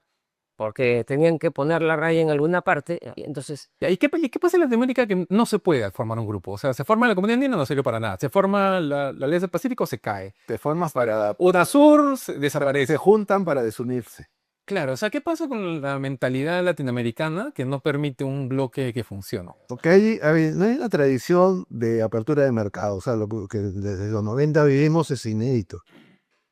porque tenían que poner la raya en alguna parte, y entonces... ¿Y qué pasa en Latinoamérica que no se puede formar un grupo? O sea, se forma la comunidad andina, no sirve para nada. Se forma la Alianza del Pacífico, se cae. Te formas para... UNASUR se desaparece. Se juntan para desunirse. Claro, o sea, ¿qué pasa con la mentalidad latinoamericana que no permite un bloque que funcione? Porque no hay una tradición de apertura de mercado. O sea, lo que desde los 90 vivimos es inédito.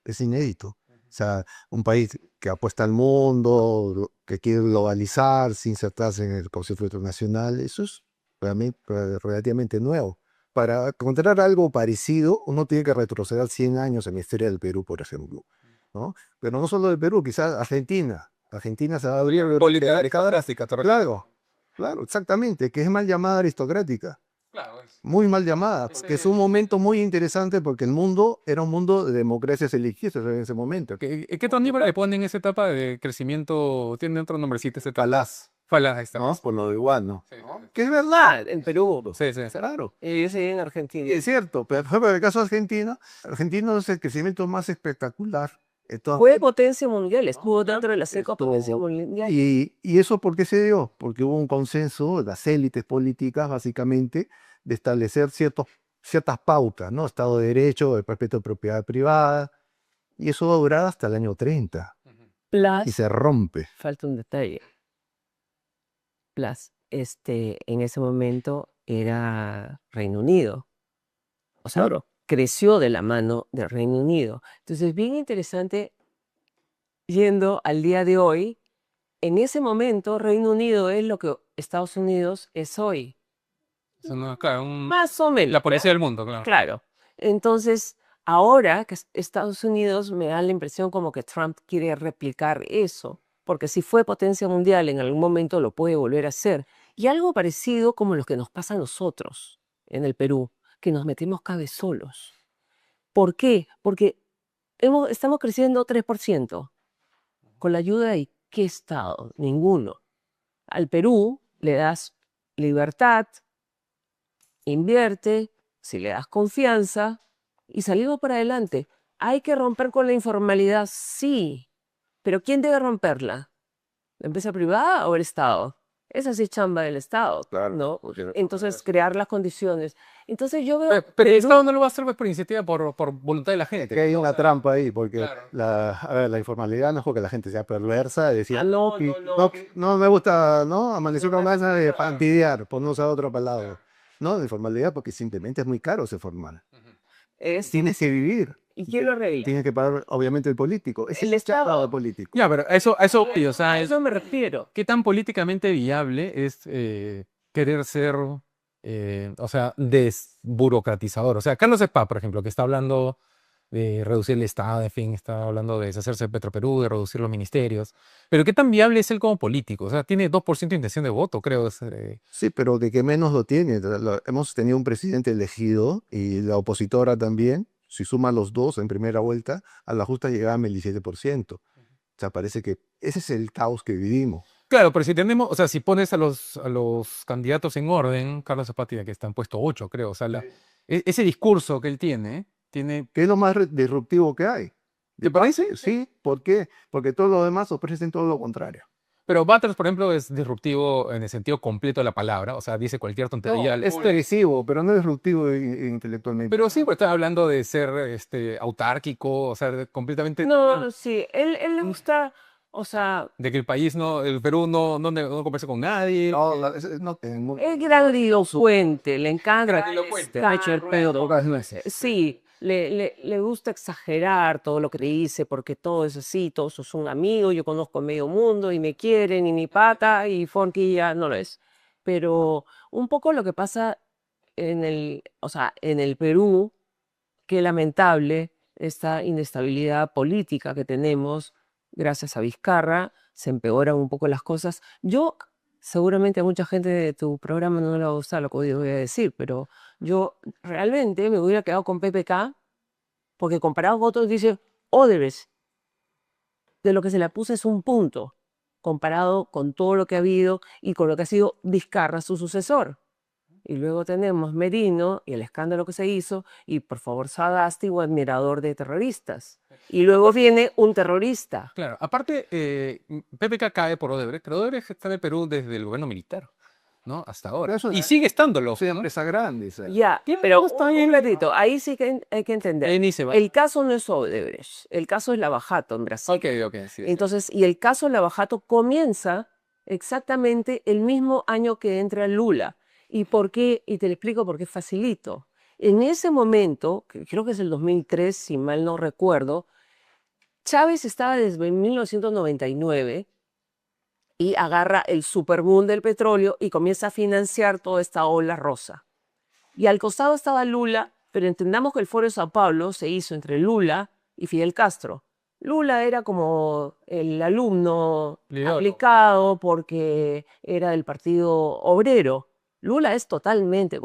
Es inédito. O sea, un país que apuesta al mundo, que quiere globalizar sin insertarse en el concierto internacional, eso es relativamente nuevo. Para encontrar algo parecido, uno tiene que retroceder 100 años en la historia del Perú, por ejemplo, ¿no? Pero no solo del Perú, quizás Argentina. Argentina se va a abrir... Política drástica, Claro, claro, exactamente, que es mal llamada aristocrática. Claro, Muy mal llamada, porque es un momento muy interesante porque el mundo era un mundo de democracias religiosas en ese momento. ¿Qué otro libro le ponen en esa etapa de crecimiento? Tiene otro nombrecito ese etapa. Palaz. Fala, ahí está. ¿no? Por lo de Guano. Sí, ¿no? sí. Que es verdad. En Perú. Sí, sí. Claro. Yo seguí en Argentina. Es cierto, pero por ejemplo, en el caso de Argentina, Argentina es el crecimiento más espectacular. Fue potencia mundial, estuvo dentro de la seca potencia Estuvo- mundial. ¿Y eso por qué se dio? Porque hubo un consenso de las élites políticas, básicamente, de establecer ciertas pautas, ¿no? Estado de Derecho, el respeto de propiedad privada, y eso va a durar hasta el año 30, y Plus, se rompe. falta un detalle. Plus, en ese momento era Reino Unido. O sea, Claro. creció de la mano del Reino Unido. Entonces, bien interesante, yendo al día de hoy, en ese momento Reino Unido es lo que Estados Unidos es hoy. Eso no, claro, Más o menos. la policía del mundo, claro. Claro. Entonces, ahora que Estados Unidos me da la impresión como que Trump quiere replicar eso, porque si fue potencia mundial en algún momento lo puede volver a hacer. Y algo parecido como lo que nos pasa a nosotros en el Perú, que nos metemos cada vez solos. ¿Por qué? Porque estamos creciendo 3%. ¿Con la ayuda de qué Estado? Ninguno. Al Perú le das libertad, invierte, si le das confianza y salimos para adelante. ¿Hay que romper con la informalidad? Sí. ¿Pero quién debe romperla? ¿La empresa privada o el Estado? Esa sí es chamba del Estado, Claro, ¿no? porque- Entonces, crear las condiciones. Entonces, yo veo... Pero el Estado no lo va a hacer pues, por iniciativa, por voluntad de la Es gente. que hay ¿no? O una sea, trampa ahí, porque claro. a ver, la informalidad no es porque la gente sea perversa, decía, Ah, no, y no. no me gusta, ¿no? Amanecer una masa de fastidiar, por no usar otra palabra. No, la informalidad porque simplemente es muy caro ser formal. Es, Tienes que vivir, ¿y quién lo revisa? tienes que pagar, obviamente, el político. Es El el Estado. chapado político. Ya, pero a eso voy, o sea, A eso me refiero. ¿qué tan políticamente viable es querer ser, o sea, desburocratizador? O sea, Carlos Spa, por ejemplo, que está hablando de reducir el Estado, en fin, está hablando de deshacerse de Petroperú, de reducir los ministerios. Pero ¿qué tan viable es él como político? O sea, tiene 2% de intención de voto, creo. Sí, pero de que menos lo tiene. Hemos tenido un presidente elegido y la opositora también. Si suma los dos en primera vuelta, a la justa llegaba al 17%. O sea, parece que ese es el caos que vivimos. Claro, pero si tenemos, o sea, si pones a los candidatos en orden, Carlos Zapata tiene que estar en puesto 8, creo. O sea, ese discurso que él tiene, ¿Qué es lo más disruptivo que hay? ¿te parece? Sí, ¿por qué? Porque todo lo demás ofrecen todo lo contrario. Pero Butters, por ejemplo, es disruptivo en el sentido completo de la palabra. O sea, dice cualquier tontería. Es televisivo, pero no disruptivo intelectualmente. Pero sí, pues está hablando de ser autárquico, o sea, completamente No, sí, él le gusta, o sea, de que el país no, el Perú no conversa con nadie. No, no, es grandilocuente, le encanta Grandilocuente. echar pedo. Sí, le gusta exagerar todo lo que dice, porque todo es así, todos son amigos, yo conozco medio mundo y me quieren, y mi pata, y Fonquilla no lo es. Pero un poco lo que pasa o sea, en el Perú, qué lamentable esta inestabilidad política que tenemos, gracias a Vizcarra, se empeoran un poco las cosas. Yo, seguramente a mucha gente de tu programa no le va a gustar lo que hoy voy a decir, pero yo realmente me hubiera quedado con PPK, porque comparado con otros dice, Odebrecht, de lo que se le puso es un punto, comparado con todo lo que ha habido y con lo que ha sido Vizcarra, su sucesor. Y luego tenemos Merino y el escándalo que se hizo, y por favor Sagasti o admirador de terroristas. Y luego viene un terrorista. Claro, aparte, PPK cae por Odebrecht, pero Odebrecht está en el Perú desde el gobierno militar, ¿no? Hasta ahora. Pero eso Y es- sigue estándolo. Es una empresa grande. Ya, pero un ratito, ahí sí que hay que entender. Ahí ni se va. El caso no es Odebrecht, el caso es Lavajato en Brasil. Ok, sí. Entonces, y el caso Lavajato comienza exactamente el mismo año que entra Lula. ¿Y por qué? Y te lo explico porque es facilito. En ese momento, que creo que es el 2003, si mal no recuerdo, Chávez estaba desde 1999 y agarra el superboom del petróleo y comienza a financiar toda esta ola rosa. Y al costado estaba Lula, pero entendamos que el Foro de Sao Paulo se hizo entre Lula y Fidel Castro. Lula era como el alumno Ideólogo. aplicado porque era del Partido Obrero. Lula es totalmente,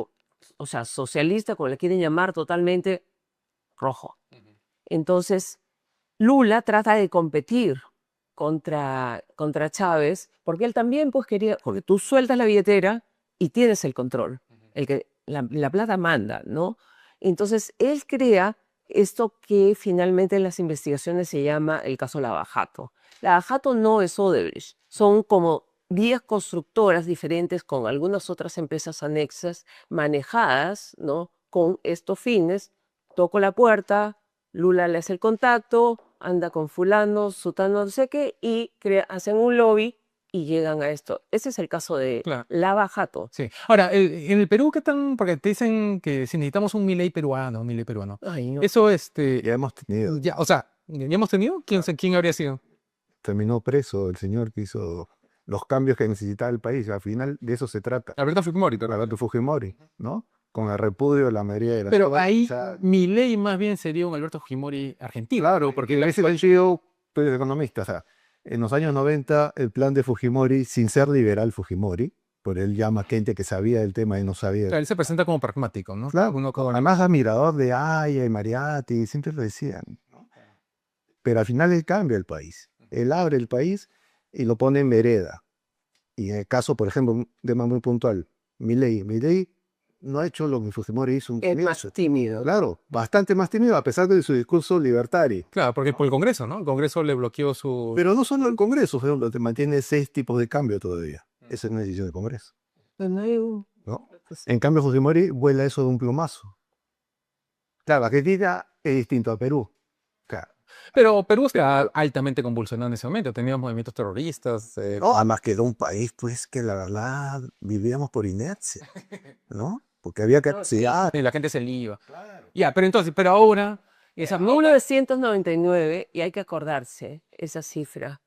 o sea, socialista, como le quieren llamar, totalmente rojo. Entonces, Lula trata de competir contra Chávez, porque él también pues quería, porque tú sueltas la billetera y tienes el control, la plata manda, ¿no? Entonces él crea esto que finalmente en las investigaciones se llama el caso Lavajato. Lavajato no es Odebrecht, son como 10 constructoras diferentes con algunas otras empresas anexas manejadas, ¿no? Con estos fines. Toco la puerta, Lula le hace el contacto, anda con fulano, sutano, no sé qué, y hacen un lobby y llegan a esto. Ese es el caso de Claro. Lavajato. Sí. Ahora, en el Perú, ¿qué tan? Porque te dicen que si necesitamos un Milei peruano, un Milei peruano. Ay, no. Eso, Ya hemos tenido. ya, o sea, ¿ya hemos tenido? ¿Quién habría sido? Terminó preso el señor que hizo los cambios que necesitaba el país. Al final de eso se trata. Alberto Fujimori, ¿verdad? Alberto Fujimori, ¿no? Con el repudio de la mayoría de las Pero cosas, ahí o sea, Milei más bien sería un Alberto Fujimori argentino. claro, porque a veces han sido pues, economistas. O sea, en los años 90, el plan de Fujimori, sin ser liberal Fujimori, por él llama gente que sabía del tema y no sabía. Claro, él se presenta como pragmático, ¿no? Claro, Uno como- además admirador de Aya y Mariatti, siempre lo decían. ¿No? Pero al final él cambia el país. Él abre el país y lo pone en vereda. Y en el caso, por ejemplo, un tema muy puntual, Milei no ha hecho lo que Fujimori hizo un Es más comienzo. tímido. Claro, bastante más tímido a pesar de su discurso libertario. Claro, porque por el Congreso, ¿no? El Congreso le bloqueó su... Pero no solo el Congreso, por ejemplo, te mantiene 6 tipos de cambio todavía. Esa es una decisión del Congreso. Pero no hay un- ¿No? En cambio, Fujimori vuela eso de un plumazo. Claro, Argentina es distinto a Perú. Claro. Pero Perú está altamente convulsionado en ese momento. Teníamos movimientos terroristas. No, además quedó un país, pues, que la verdad vivíamos por inercia, ¿no? Porque había que... Y la gente se le iba. Ya, pero entonces, pero ahora... Esa, 1999, y hay que acordarse esa cifra,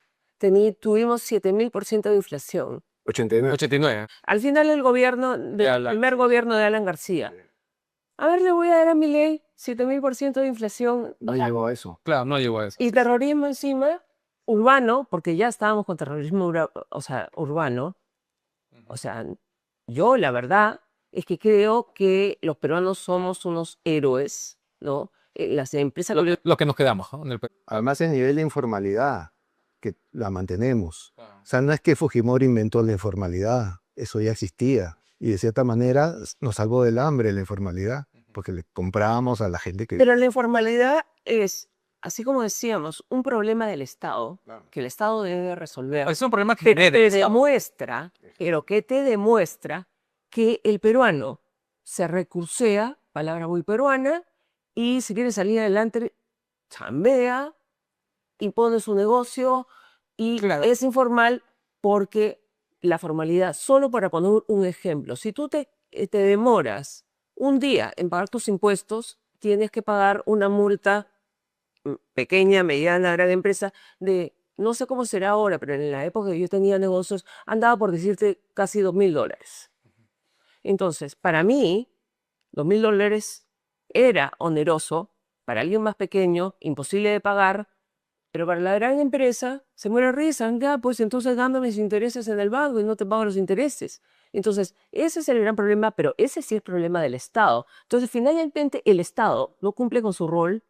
tuvimos 7000% de inflación. 89. 89. Al final el gobierno, el primer gobierno de Alan García. A ver, le voy a dar a Milei 7000% de inflación No llegó a eso. Claro, no llegó a eso. y terrorismo encima, urbano, porque ya estábamos con terrorismo urbano. O sea, yo la verdad es que creo que los peruanos somos unos héroes, ¿no? Las empresas... Lo que nos quedamos, ¿no? En el Perú. Además, el nivel de informalidad, que la mantenemos. O sea, no es que Fujimori inventó la informalidad, eso ya existía. Y de cierta manera nos salvó del hambre la informalidad, porque le comprábamos a la gente que... Pero la informalidad es, así como decíamos, un problema del Estado, que el Estado debe resolver. Es un problema que Pero genera te el Estado. demuestra, pero que te demuestra que el peruano se recursea, palabra muy peruana, y si quiere salir adelante, chambea, impone su negocio y Claro. es informal porque la formalidad, solo para poner un ejemplo, si tú te demoras un día en pagar tus impuestos, tienes que pagar una multa pequeña, mediana, gran empresa de, no sé cómo será ahora, pero en la época que yo tenía negocios, andaba por decirte casi $2000. Entonces, para mí, $2000 era oneroso, para alguien más pequeño, imposible de pagar, pero para la gran empresa se muere de risa, ya, pues entonces gano mis intereses en el banco y no te pago los intereses. Entonces, ese es el gran problema, pero ese sí es problema del Estado. Entonces, finalmente, el Estado no cumple con su rol,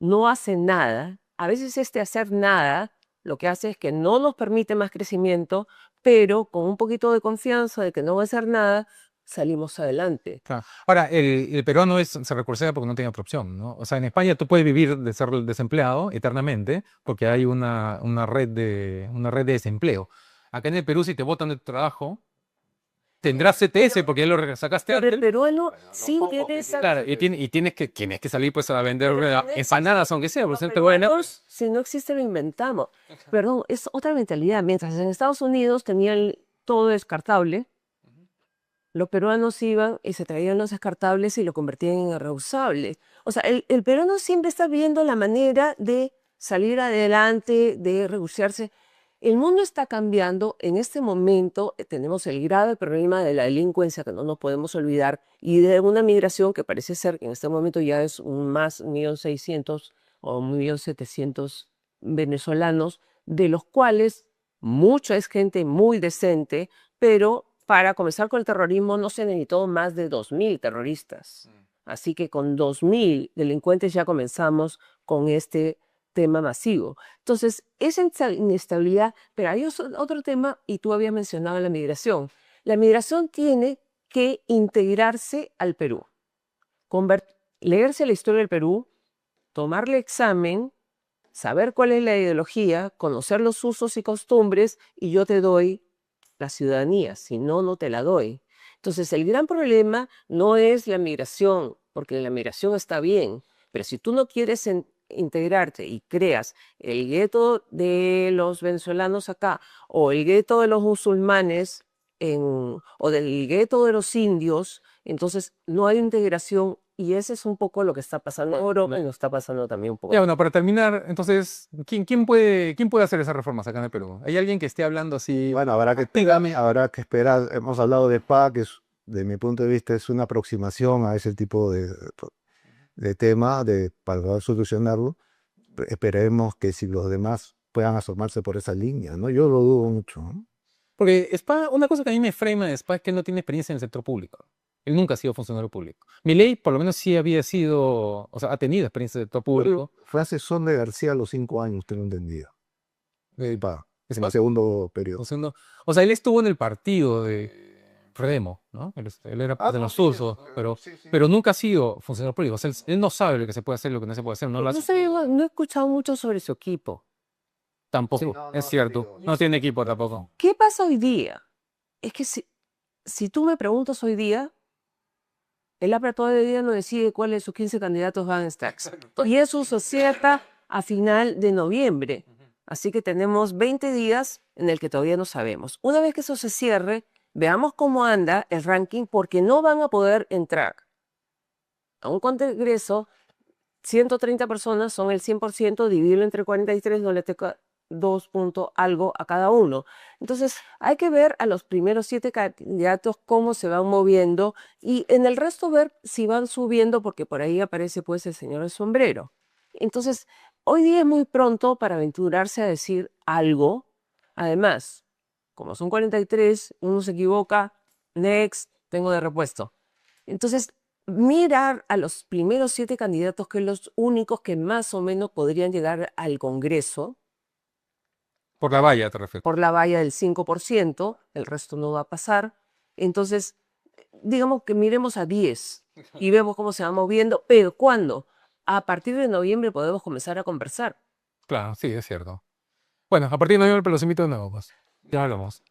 no hace nada. A veces este hacer nada lo que hace es que no nos permite más crecimiento, pero con un poquito de confianza de que no va a hacer nada, salimos adelante. Claro. Ahora, el peruano se recursea porque no tiene otra opción, ¿no? O sea, en España tú puedes vivir de ser desempleado eternamente porque hay una red de desempleo. Acá en el Perú, si te botan de tu trabajo, tendrás CTS porque ya lo sacaste Pero el antes. peruano sí tiene esa... Claro, y tienes que salir pues a vender Pero tenés- empanadas, aunque sea, por Los ser bueno. peruanos, si no existe, lo inventamos. Perdón, es otra mentalidad. Mientras en Estados Unidos tenían todo descartable, los peruanos iban y se traían los descartables y lo convertían en reusables. O sea, el peruano siempre está viendo la manera de salir adelante, de refugiarse. El mundo está cambiando. En este momento tenemos el grave problema de la delincuencia que no nos podemos olvidar y de una migración que parece ser que en este momento ya es un más 1.600.000 o 1.700.000 venezolanos, de los cuales mucha es gente muy decente, pero para comenzar con el terrorismo no se necesitó más de 2000 terroristas. Así que con 2000 delincuentes ya comenzamos con este tema masivo. Entonces, esa inestabilidad, pero hay otro tema, y tú habías mencionado la migración. La migración tiene que integrarse al Perú, leerse la historia del Perú, tomarle examen, saber cuál es la ideología, conocer los usos y costumbres, y yo te doy la ciudadanía, si no, no te la doy. Entonces, el gran problema no es la migración, porque la migración está bien, pero si tú no quieres integrarte y creas el gueto de los venezolanos acá, o el gueto de los musulmanes, o del gueto de los indios, entonces no hay integración, y ese es un poco lo que está pasando en Europa y nos está pasando también un poco. Ya, bueno, para terminar, entonces, ¿quién puede hacer esas reformas acá en el Perú? ¿Hay alguien que esté hablando así? Bueno, habrá que esperar. Hemos hablado de PA, que de mi punto de vista es una aproximación a ese tipo de tema para poder solucionarlo. Esperemos que si los demás puedan asomarse por esa línea, ¿no? Yo lo dudo mucho, ¿no? Porque SPA, una cosa que a mí me frena de SPA es que él no tiene experiencia en el sector público. Él nunca ha sido funcionario público. Milei, por lo menos, sí había sido, o sea, ha tenido experiencia en el sector público. Fue asesor de García a los 5 años, tengo entendido. PA, Es el más, segundo periodo. o sea, él estuvo en el partido de Fremo, ¿no? Él era de los usos, pero nunca ha sido funcionario público. O sea, él no sabe lo que se puede hacer y lo que no se puede hacer. No lo hace. No he escuchado mucho sobre su equipo. Tampoco, Sí, no, es no, cierto. digo, No tiene equipo tampoco. ¿Qué pasa hoy día? Es que si tú me preguntas hoy día, el APRA todavía no decide cuáles de sus 15 candidatos van a estar. Y eso se cierra a final de noviembre. Así que tenemos 20 días en el que todavía no sabemos. Una vez que eso se cierre, veamos cómo anda el ranking, porque no van a poder entrar a un congreso. 130 personas son el 100%, dividirlo entre 43, no le toca 2 puntos algo a cada uno. Entonces, hay que ver a los primeros 7 candidatos cómo se van moviendo, y en el resto ver si van subiendo, porque por ahí aparece pues el señor del sombrero. Entonces, hoy día es muy pronto para aventurarse a decir algo. Además, como son 43, uno se equivoca, next, tengo de repuesto. Entonces, mirar a los primeros 7 candidatos, que son los únicos que más o menos podrían llegar al Congreso, Por la valla, te refieres. por la valla del 5%, el resto no va a pasar. Entonces, digamos que miremos a 10 y vemos cómo se va moviendo, pero ¿cuándo? A partir de noviembre podemos comenzar a conversar. Claro, sí, es cierto. Bueno, a partir de noviembre los invito de nuevo, pues. Ya hablamos.